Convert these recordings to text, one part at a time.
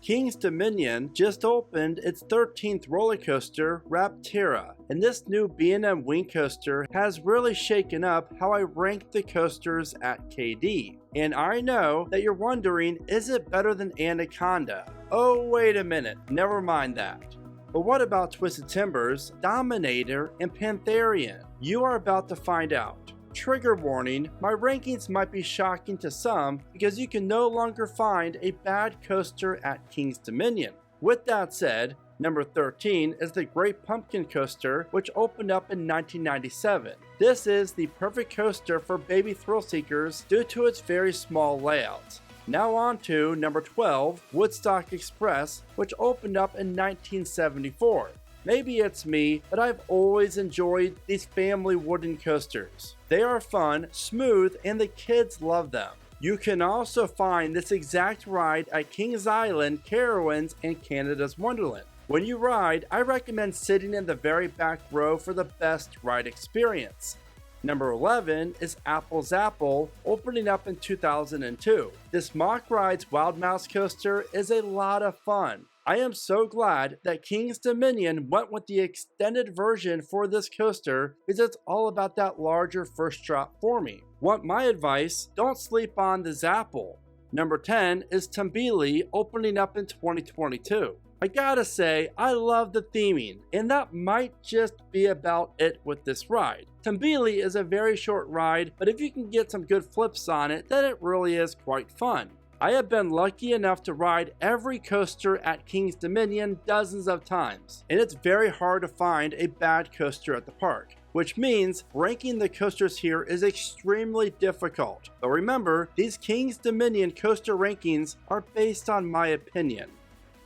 King's Dominion just opened its 13th roller coaster, Raptira, and this new B&M wing coaster has really shaken up how I rank the coasters at KD. And I know that you're wondering, is it better than Anaconda? Oh, wait a minute, never mind that. But what about Twisted Timbers, Dominator, and Pantherian? You are about to find out. Trigger warning, my rankings might be shocking to some because you can no longer find a bad coaster at King's Dominion. With that said, number 13 is the Great Pumpkin Coaster, which opened up in 1997. This is the perfect coaster for baby thrill seekers due to its very small layout. Now on to number 12, Woodstock Express, which opened up in 1974. Maybe it's me, but I've always enjoyed these family wooden coasters. They are fun, smooth, and the kids love them. You can also find this exact ride at Kings Island, Carowinds, and Canada's Wonderland. When you ride, I recommend sitting in the very back row for the best ride experience. Number 11 is Zapple, opening up in 2002. This Mock Rides Wild Mouse coaster is a lot of fun. I am so glad that King's Dominion went with the extended version for this coaster because it's all about that larger first drop for me. Want my advice? Don't sleep on the Zapple. Number 10 is Timbili, opening up in 2022. I gotta say, I love the theming, and that might just be about it with this ride. Timbili is a very short ride, but if you can get some good flips on it, then it really is quite fun. I have been lucky enough to ride every coaster at King's Dominion dozens of times, and it's very hard to find a bad coaster at the park, which means ranking the coasters here is extremely difficult. But remember, these King's Dominion coaster rankings are based on my opinion.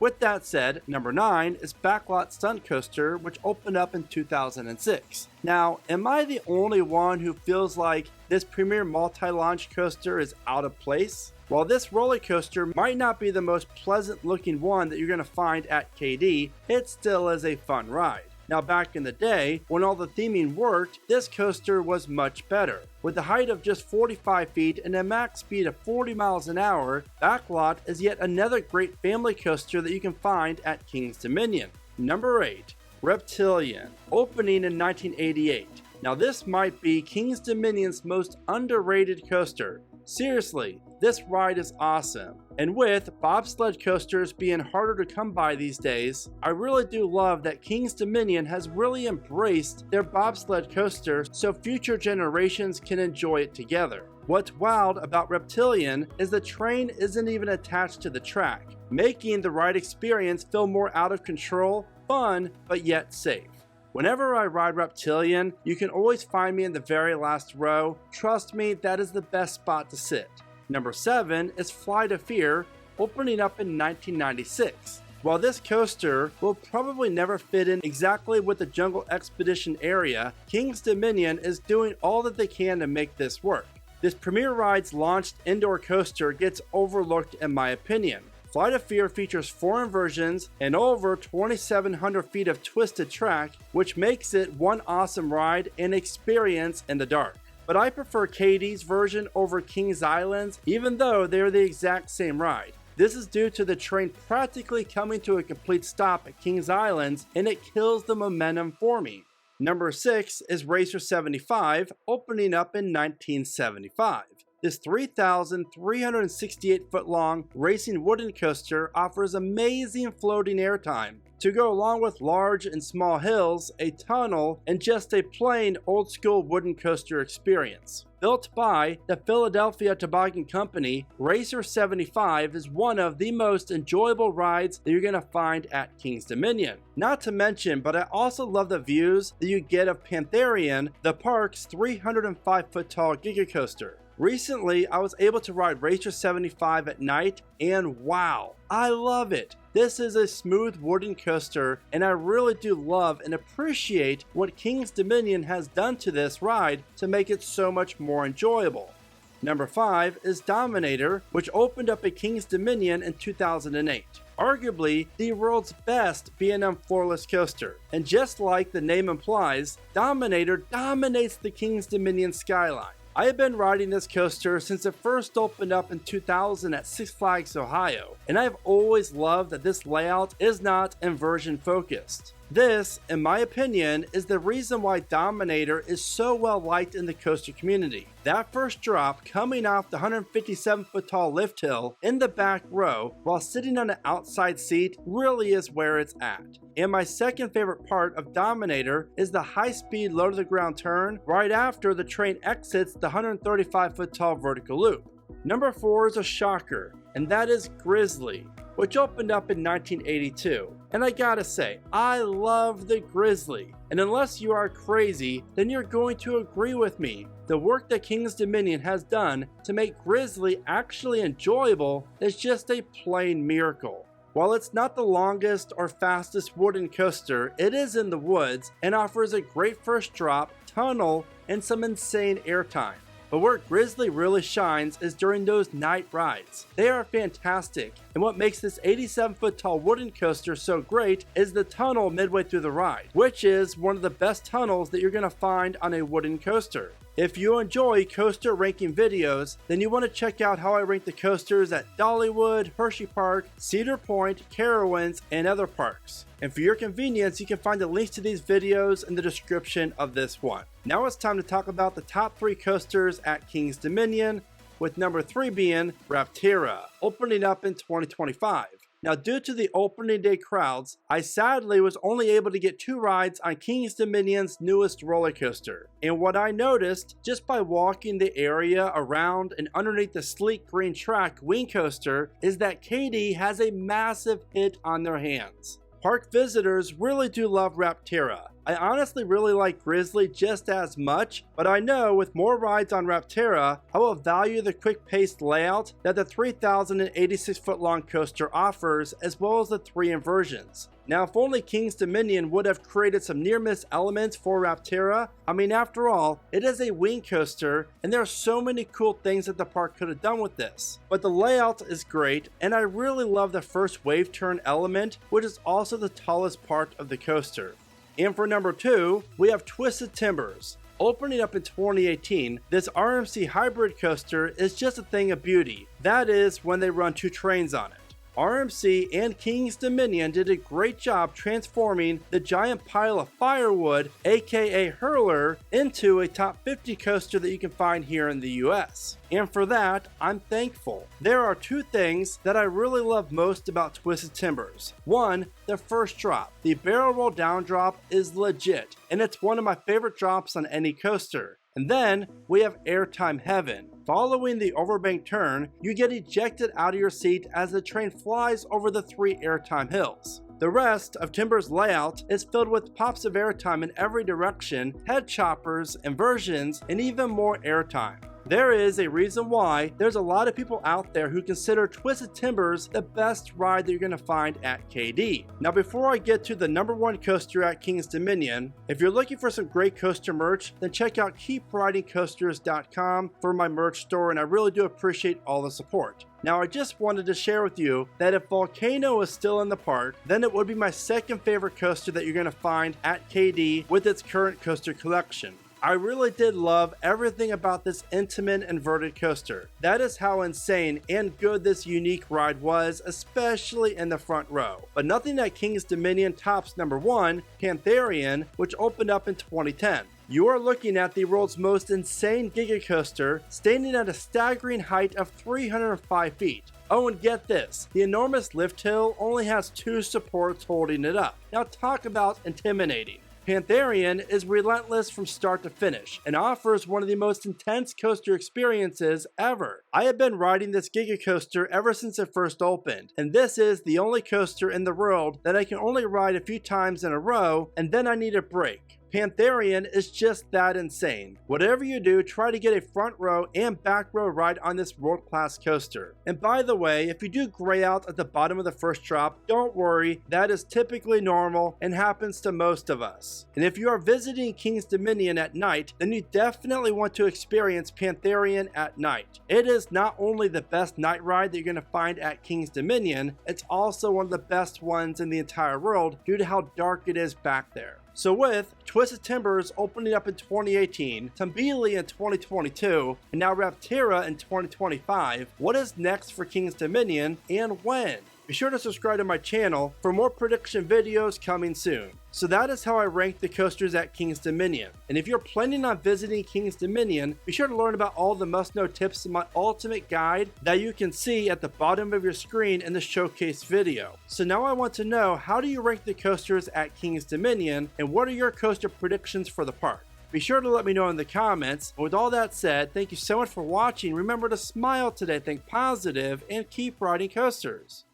With that said, number 9 is Backlot Stunt Coaster, which opened up in 2006. Now, am I the only one who feels like this premier multi-launch coaster is out of place? While this roller coaster might not be the most pleasant looking one that you're going to find at KD, it still is a fun ride. Now back in the day, when all the theming worked, this coaster was much better. With a height of just 45 feet and a max speed of 40 miles an hour, Backlot is yet another great family coaster that you can find at King's Dominion. Number 8, Reptilian, opening in 1988. Now this might be King's Dominion's most underrated coaster. Seriously, this ride is awesome. And with bobsled coasters being harder to come by these days, I really do love that King's Dominion has really embraced their bobsled coaster so future generations can enjoy it together. What's wild about Reptilian is the train isn't even attached to the track, making the ride experience feel more out of control, fun, but yet safe. Whenever I ride Reptilian, you can always find me in the very last row. Trust me, that is the best spot to sit. Number 7 is Flight of Fear, opening up in 1996. While this coaster will probably never fit in exactly with the Jungle Expedition area, King's Dominion is doing all that they can to make this work. This Premier Rides launched indoor coaster gets overlooked in my opinion. Flight of Fear features 4 inversions and over 2,700 feet of twisted track, which makes it one awesome ride and experience in the dark. But I prefer KD's version over Kings Island's, even though they are the exact same ride. This is due to the train practically coming to a complete stop at Kings Island's, and it kills the momentum for me. Number 6 is Racer 75, opening up in 1975. This 3,368 foot long racing wooden coaster offers amazing floating airtime to go along with large and small hills, a tunnel, and just a plain old school wooden coaster experience. Built by the Philadelphia Toboggan Company, Racer 75 is one of the most enjoyable rides that you're going to find at King's Dominion. Not to mention, but I also love the views that you get of Pantherian, the park's 305 foot tall giga coaster. Recently, I was able to ride Racer 75 at night, and wow, I love it. This is a smooth wooden coaster, and I really do love and appreciate what King's Dominion has done to this ride to make it so much more enjoyable. Number 5 is Dominator, which opened up at King's Dominion in 2008. Arguably the world's best B&M floorless coaster. And just like the name implies, Dominator dominates the King's Dominion skyline. I have been riding this coaster since it first opened up in 2000 at Six Flags Ohio, and I've always loved that this layout is not inversion focused. This, in my opinion, is the reason why Dominator is so well liked in the coaster community. That first drop coming off the 157-foot tall lift hill in the back row while sitting on an outside seat really is where it's at. And my second favorite part of Dominator is the high-speed low to the ground turn right after the train exits the 135-foot tall vertical loop. Number 4 is a shocker, and that is Grizzly, which opened up in 1982. And I gotta say, I love the Grizzly. And unless you are crazy, then you're going to agree with me. The work that King's Dominion has done to make Grizzly actually enjoyable is just a plain miracle. While it's not the longest or fastest wooden coaster, it is in the woods and offers a great first drop, tunnel, and some insane airtime. But where Grizzly really shines is during those night rides. They are fantastic, and what makes this 87-foot tall wooden coaster so great is the tunnel midway through the ride, which is one of the best tunnels that you're going to find on a wooden coaster. If you enjoy coaster ranking videos, then you want to check out how I rank the coasters at Dollywood, Hershey Park, Cedar Point, Carowinds, and other parks. And for your convenience, you can find the links to these videos in the description of this one. Now it's time to talk about the top 3 coasters at King's Dominion, with number 3 being Raptira, opening up in 2025. Now, due to the opening day crowds, I sadly was only able to get 2 rides on King's Dominion's newest roller coaster. And what I noticed just by walking the area around and underneath the sleek green track wing coaster is that KD has a massive hit on their hands. Park visitors really do love Raptira. I honestly really like Grizzly just as much, but I know with more rides on Rapterra, I will value the quick-paced layout that the 3,086-foot long coaster offers, as well as the 3 inversions. Now, if only King's Dominion would have created some near-miss elements for Rapterra, I mean, after all, it is a wing coaster, and there are so many cool things that the park could have done with this. But the layout is great, and I really love the first wave turn element, which is also the tallest part of the coaster. And for number 2, we have Twisted Timbers. Opening up in 2018, this RMC hybrid coaster is just a thing of beauty. That is when they run 2 trains on it. RMC and King's Dominion did a great job transforming the giant pile of firewood, aka Hurler, into a top 50 coaster that you can find here in the US. And for that, I'm thankful. There are 2 things that I really love most about Twisted Timbers. 1, the first drop. The barrel roll down drop is legit, and it's one of my favorite drops on any coaster. And then we have airtime heaven. Following the overbank turn, you get ejected out of your seat as the train flies over the 3 airtime hills. The rest of Timbers' layout is filled with pops of airtime in every direction, head choppers, inversions, and even more airtime. There is a reason why there's a lot of people out there who consider Twisted Timbers the best ride that you're going to find at KD. Now, before I get to the number 1 coaster at King's Dominion, if you're looking for some great coaster merch, then check out keepridingcoasters.com for my merch store, and I really do appreciate all the support. Now, I just wanted to share with you that if Volcano is still in the park, then it would be my second favorite coaster that you're going to find at KD with its current coaster collection. I really did love everything about this intimate inverted coaster. That is how insane and good this unique ride was, especially in the front row. But nothing at King's Dominion tops number 1, Pantherian, which opened up in 2010. You are looking at the world's most insane giga coaster, standing at a staggering height of 305 feet. Oh, and get this, the enormous lift hill only has 2 supports holding it up. Now talk about intimidating. Pantherian is relentless from start to finish and offers one of the most intense coaster experiences ever. I have been riding this giga coaster ever since it first opened, and this is the only coaster in the world that I can only ride a few times in a row and then I need a break. Pantherian is just that insane. Whatever you do, try to get a front row and back row ride on this world-class coaster. And by the way, if you do gray out at the bottom of the first drop, don't worry, that is typically normal and happens to most of us. And if you are visiting King's Dominion at night, then you definitely want to experience Pantherian at night. It is not only the best night ride that you're going to find at King's Dominion, it's also one of the best ones in the entire world due to how dark it is back there. So with Twisted Timbers opening up in 2018, Timbili in 2022, and now Raptira in 2025, what is next for King's Dominion and when? Be sure to subscribe to my channel for more prediction videos coming soon. So that is how I rank the coasters at King's Dominion. And if you're planning on visiting King's Dominion, be sure to learn about all the must-know tips in my ultimate guide that you can see at the bottom of your screen in the showcase video. So now I want to know, how do you rank the coasters at King's Dominion, and what are your coaster predictions for the park? Be sure to let me know in the comments. And with all that said, thank you so much for watching. Remember to smile today, think positive, and keep riding coasters.